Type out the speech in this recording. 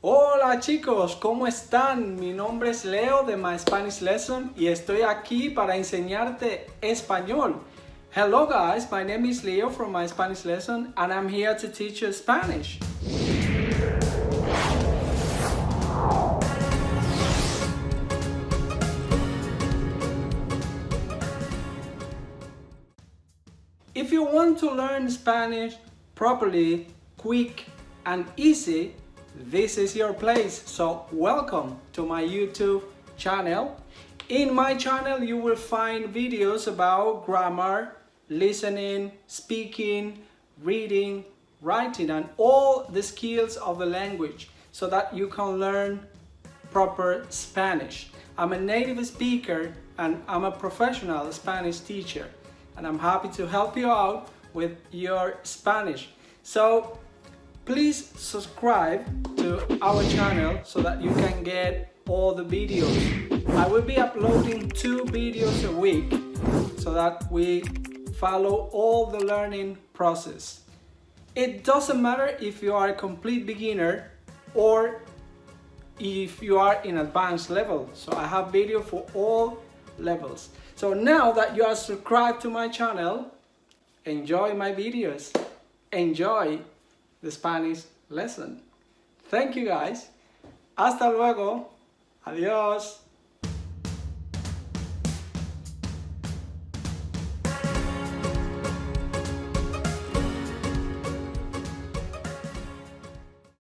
Hola chicos, ¿cómo están? Mi nombre es Leo de My Spanish Lesson y estoy aquí para enseñarte español. Hello guys, my name is Leo from My Spanish Lesson and I'm here to teach you Spanish. If you want to learn Spanish properly, quick and easy, this is your place. So welcome to my YouTube channel. In my channel you will find videos about grammar, listening, speaking, reading, writing and all the skills of the language so that you can learn proper Spanish. I'm a native speaker and I'm a professional Spanish teacher and I'm happy to help you out with your Spanish. So please subscribe to our channel so that you can get all the videos. I will be uploading 2 videos a week so that we follow all the learning process. It doesn't matter if you are a complete beginner or if you are in advanced level. So I have video for all levels. So now that you are subscribed to my channel, enjoy my videos. Enjoy the Spanish lesson. Thank you guys. Hasta luego. Adiós.